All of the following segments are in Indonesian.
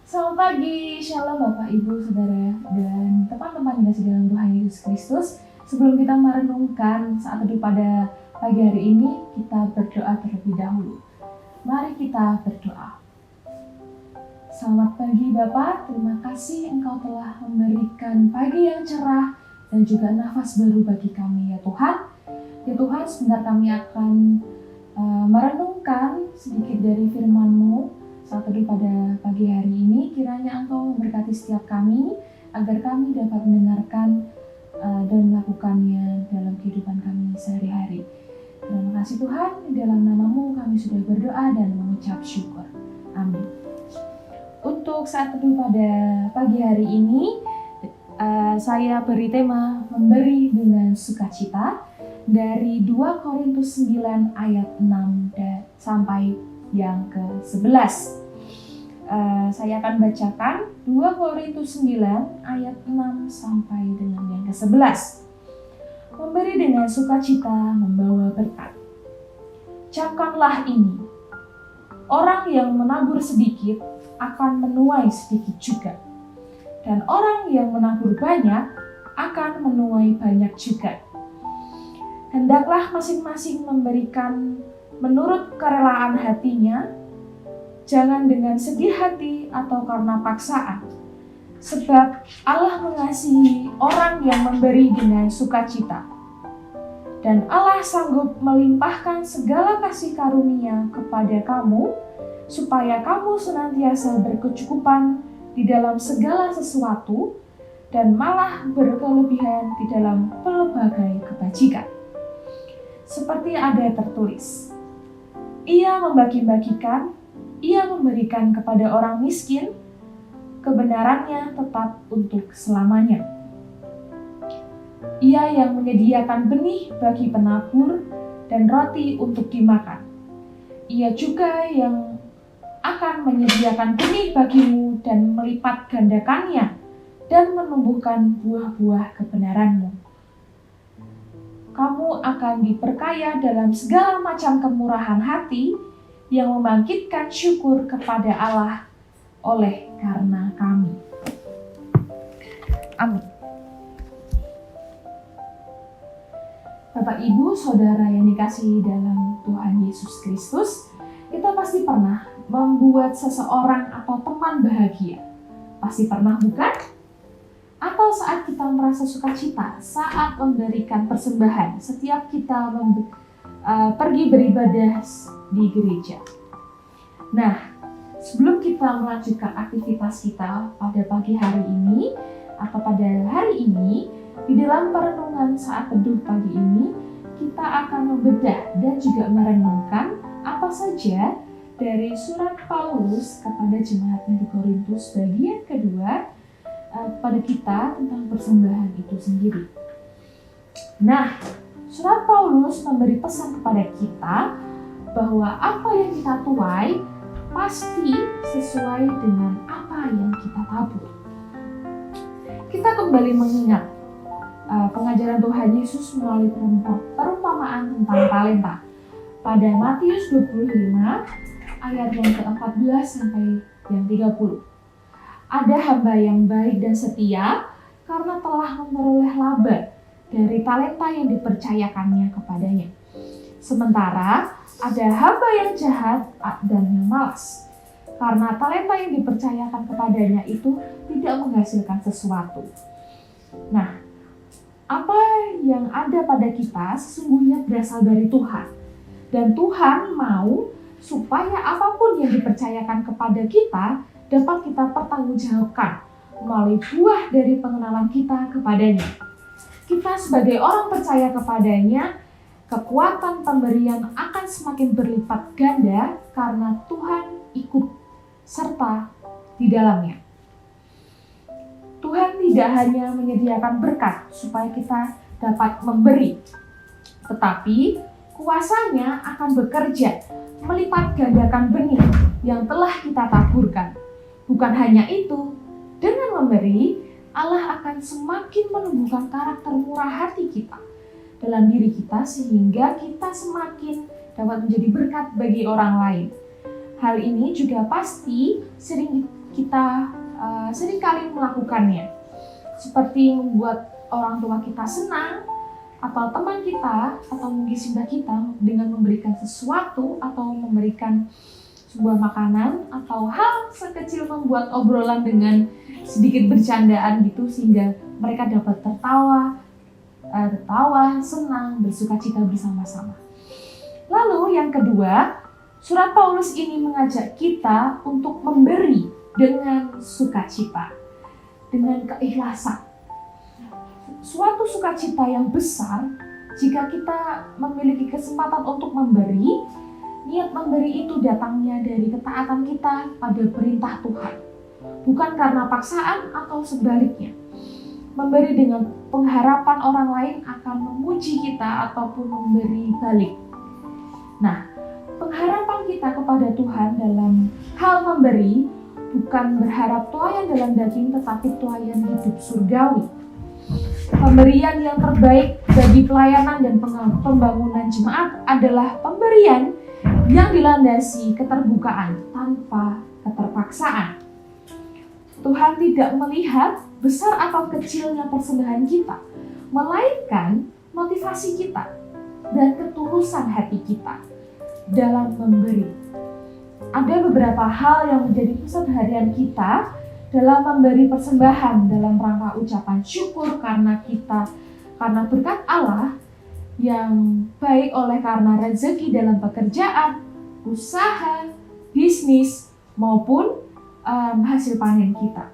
Selamat pagi, Shalom Bapak, Ibu, Saudara, dan teman-teman yang kasih dalam Tuhan Yesus Kristus. Sebelum kita merenungkan saat teduh pada pagi hari ini, kita berdoa terlebih dahulu. Mari kita berdoa. Selamat pagi Bapak, terima kasih Engkau telah memberikan pagi yang cerah dan juga nafas baru bagi kami ya Tuhan. Ya Tuhan, sebentar kami akan merenungkan sedikit dari firman-Mu saat teduh pada pagi hari ini. Kiranya Engkau memberkati setiap kami agar kami dapat mendengarkan dan melakukannya dalam kehidupan kami sehari-hari. Terima kasih Tuhan, di dalam nama-Mu kami sudah berdoa dan mengucap syukur. Amin. Untuk saat teduh pada pagi hari ini, saya beri tema memberi dengan sukacita dari 2 Korintus 9 ayat 6 sampai yang ke-11. Saya akan bacakan 2 Korintus 9 ayat 6 sampai dengan yang ke-11. Memberi dengan sukacita membawa berkat. Camkanlah ini, orang yang menabur sedikit akan menuai sedikit juga, dan orang yang menabur banyak akan menuai banyak juga. Hendaklah masing-masing memberikan menurut kerelaan hatinya, jangan dengan sedih hati atau karena paksaan. Sebab Allah mengasihi orang yang memberi dengan sukacita. Dan Allah sanggup melimpahkan segala kasih karunia kepada kamu, supaya kamu senantiasa berkecukupan di dalam segala sesuatu, dan malah berkelebihan di dalam pelbagai kebajikan. Seperti ada tertulis, Ia membagi-bagikan, Ia memberikan kepada orang miskin, kebenarannya tetap untuk selamanya. Ia yang menyediakan benih bagi penabur dan roti untuk dimakan. Ia juga yang akan menyediakan benih bagimu dan melipat gandakannya dan menumbuhkan buah-buah kebenaranmu. Kamu akan diperkaya dalam segala macam kemurahan hati yang membangkitkan syukur kepada Allah oleh karena kami. Amin. Bapak, Ibu, Saudara yang dikasihi dalam Tuhan Yesus Kristus, kita pasti pernah membuat seseorang atau teman bahagia. Pasti pernah, bukan? Atau saat kita merasa sukacita, saat memberikan persembahan, setiap kita pergi beribadah di gereja. Nah, sebelum kita melanjutkan aktivitas kita pada pagi hari ini, atau pada hari ini, di dalam perenungan saat teduh pagi ini, kita akan membedah dan juga merenungkan apa saja dari surat Paulus kepada jemaatnya di Korintus bagian kedua, pada kita tentang persembahan itu sendiri. Nah, surat Paulus memberi pesan kepada kita bahwa apa yang kita tuai pasti sesuai dengan apa yang kita tabur. Kita kembali mengingat pengajaran Tuhan Yesus melalui perumpamaan tentang talenta pada Matius 25 ayat yang ke-14 sampai yang 30. Ada hamba yang baik dan setia karena telah memperoleh laba dari talenta yang dipercayakannya kepadanya. Sementara ada hamba yang jahat dan yang malas karena talenta yang dipercayakan kepadanya itu tidak menghasilkan sesuatu. Nah, apa yang ada pada kita sesungguhnya berasal dari Tuhan. Dan Tuhan mau supaya apapun yang dipercayakan kepada kita dapat kita pertanggungjawabkan melalui buah dari pengenalan kita kepadanya. Kita sebagai orang percaya kepadanya, kekuatan pemberian akan semakin berlipat ganda karena Tuhan ikut serta di dalamnya. Tuhan tidak hanya menyediakan berkat supaya kita dapat memberi, tetapi kuasanya akan bekerja melipat gandakan benih yang telah kita taburkan. Bukan hanya itu, dengan memberi, Allah akan semakin menumbuhkan karakter murah hati kita dalam diri kita sehingga kita semakin dapat menjadi berkat bagi orang lain. Hal ini juga pasti sering kita seringkali melakukannya. Seperti membuat orang tua kita senang, atau teman kita, atau mungkin simbah kita dengan memberikan sesuatu atau memberikan sebuah makanan, atau hal sekecil membuat obrolan dengan sedikit bercandaan gitu sehingga mereka dapat tertawa, senang, bersukacita bersama-sama. Lalu yang kedua, surat Paulus ini mengajak kita untuk memberi dengan sukacita, dengan keikhlasan. Suatu sukacita yang besar jika kita memiliki kesempatan untuk memberi. Niat memberi itu datangnya dari ketaatan kita pada perintah Tuhan, bukan karena paksaan atau sebaliknya. Memberi dengan pengharapan orang lain akan memuji kita ataupun memberi balik. Nah, pengharapan kita kepada Tuhan dalam hal memberi bukan berharap tuaian dalam daging, tetapi tuaian hidup surgawi. Pemberian yang terbaik bagi pelayanan dan pembangunan jemaat adalah pemberian yang dilandasi keterbukaan tanpa keterpaksaan. Tuhan tidak melihat besar atau kecilnya persembahan kita, melainkan motivasi kita dan ketulusan hati kita dalam memberi. Ada beberapa hal yang menjadi pusat harian kita dalam memberi persembahan dalam rangka ucapan syukur karena berkat Allah yang baik oleh karena rezeki dalam pekerjaan, usaha, bisnis maupun hasil panen kita.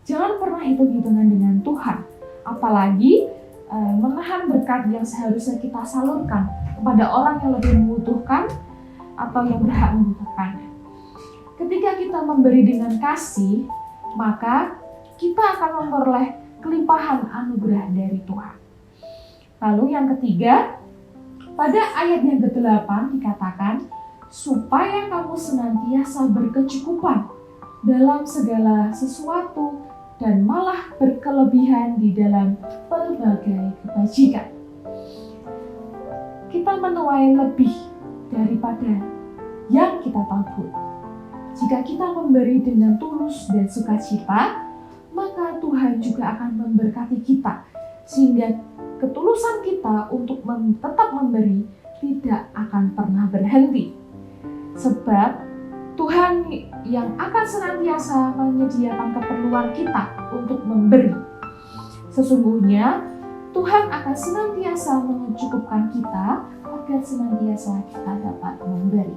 Jangan pernah hitung-hitungan dengan Tuhan, apalagi menahan berkat yang seharusnya kita salurkan kepada orang yang lebih membutuhkan atau yang berhak membutuhkannya. Ketika kita memberi dengan kasih, maka kita akan memperoleh kelimpahan anugerah dari Tuhan. Lalu yang ketiga, pada ayat yang ke-8 dikatakan, supaya kamu senantiasa berkecukupan dalam segala sesuatu dan malah berkelebihan di dalam pelbagai kebajikan. Kita menuai lebih daripada yang kita tabur. Jika kita memberi dengan tulus dan sukacita, maka Tuhan juga akan memberkati kita, sehingga ketulusan kita untuk tetap memberi tidak akan pernah berhenti. Sebab Tuhan yang akan senantiasa menyediakan keperluan kita untuk memberi. Sesungguhnya Tuhan akan senantiasa mencukupkan kita agar senantiasa kita dapat memberi.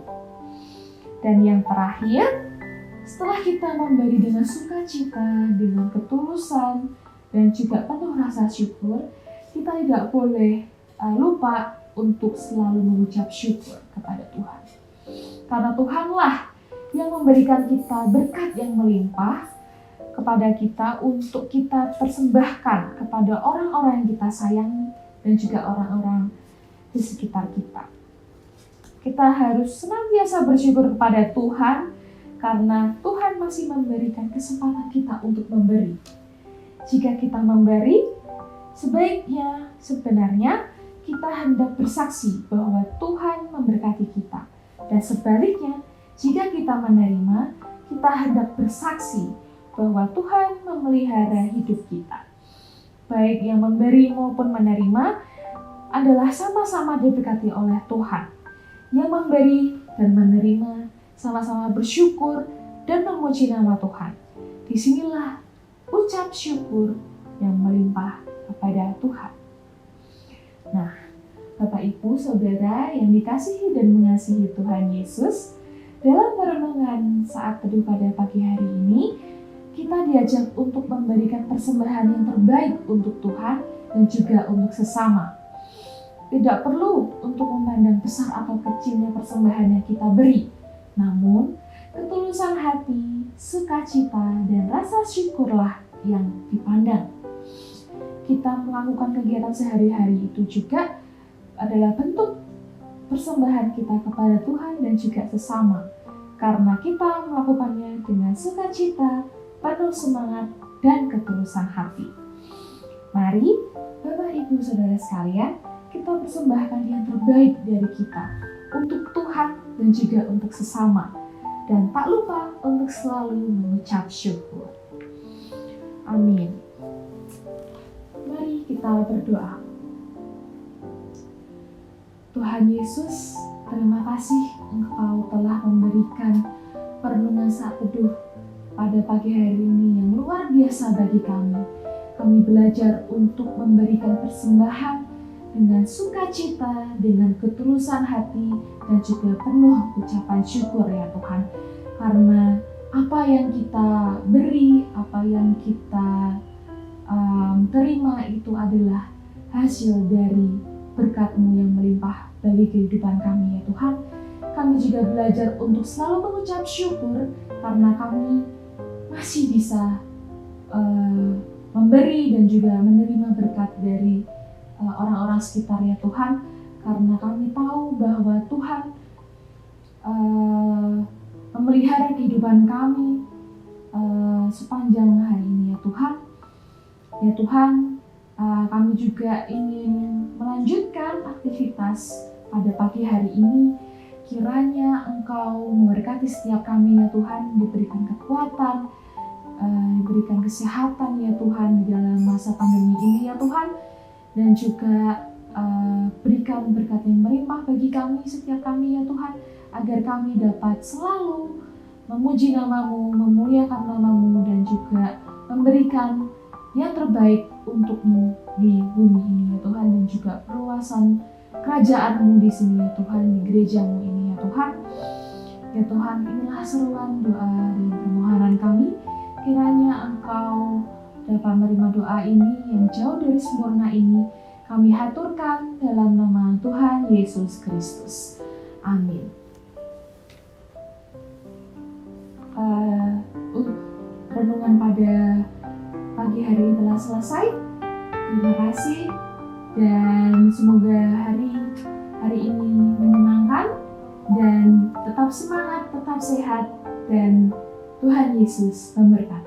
Dan yang terakhir, setelah kita memberi dengan sukacita, dengan ketulusan, dan juga penuh rasa syukur, kita tidak boleh lupa untuk selalu mengucap syukur kepada Tuhan. Karena Tuhanlah yang memberikan kita berkat yang melimpah kepada kita untuk kita persembahkan kepada orang-orang yang kita sayangi dan juga orang-orang di sekitar kita. Kita harus senantiasa bersyukur kepada Tuhan karena Tuhan masih memberikan kesempatan kita untuk memberi. Jika kita memberi, sebenarnya kita hendak bersaksi bahwa Tuhan memberkati kita. Dan sebaliknya, jika kita menerima, kita hendak bersaksi bahwa Tuhan memelihara hidup kita. Baik yang memberi maupun menerima adalah sama-sama diberkati oleh Tuhan. Yang memberi dan menerima sama-sama bersyukur dan memuji nama Tuhan. Disinilah ucap syukur yang melimpah kepada Tuhan. Nah, Bapak Ibu Saudara yang dikasihi dan mengasihi Tuhan Yesus, dalam perenungan saat teduh pada pagi hari ini, kita diajak untuk memberikan persembahan yang terbaik untuk Tuhan dan juga untuk sesama. Tidak perlu untuk memandang besar atau kecilnya persembahan yang kita beri, namun ketulusan hati, sukacita, dan rasa syukurlah yang dipandang. Kita melakukan kegiatan sehari-hari itu juga adalah bentuk persembahan kita kepada Tuhan dan juga sesama, karena kita melakukannya dengan sukacita, penuh semangat, dan ketulusan hati. Mari, Bapak Ibu Saudara sekalian, kita persembahkan yang terbaik dari kita untuk Tuhan dan juga untuk sesama. dan tak lupa untuk selalu mengucap syukur. Amin. Mari kita berdoa. Tuhan Yesus, terima kasih Engkau telah memberikan perenungan saat teduh pada pagi hari ini yang luar biasa bagi kami. Kami belajar untuk memberikan persembahan dengan sukacita, dengan ketulusan hati, dan juga penuh ucapan syukur ya Tuhan. Karena apa yang kita beri, apa yang kita terima itu adalah hasil dari berkat-Mu yang melimpah bagi kehidupan kami ya Tuhan. Kami juga belajar untuk selalu mengucap syukur karena kami masih bisa memberi dan juga menerima berkat dari orang-orang sekitar ya Tuhan. Karena kami tahu bahwa Tuhan memelihara kehidupan kami sepanjang hari ini ya Tuhan. Ya Tuhan, kami juga ingin melanjutkan aktivitas pada pagi hari ini. Kiranya Engkau memberkati setiap kami ya Tuhan, diberikan kekuatan, diberikan kesehatan ya Tuhan di dalam masa pandemi ini ya Tuhan. Dan juga berikan berkat yang melimpah bagi kami, setiap kami ya Tuhan, agar kami dapat selalu memuji nama-Mu, memuliakan nama-Mu, dan juga memberikan yang terbaik untuk-Mu di bumi ini ya Tuhan, dan juga perluasan kerajaan-Mu di sini ya Tuhan, di gereja-Mu ini ya Tuhan. Ya Tuhan, inilah seruan doa dan permohonan kami. Kiranya Engkau dapat menerima doa ini yang jauh dari sempurna ini. Kami haturkan dalam nama Tuhan Yesus Kristus. Amin. Renungan pada pagi hari ini telah selesai. Terima kasih dan semoga hari ini menyenangkan dan tetap semangat, tetap sehat, dan Tuhan Yesus memberkati.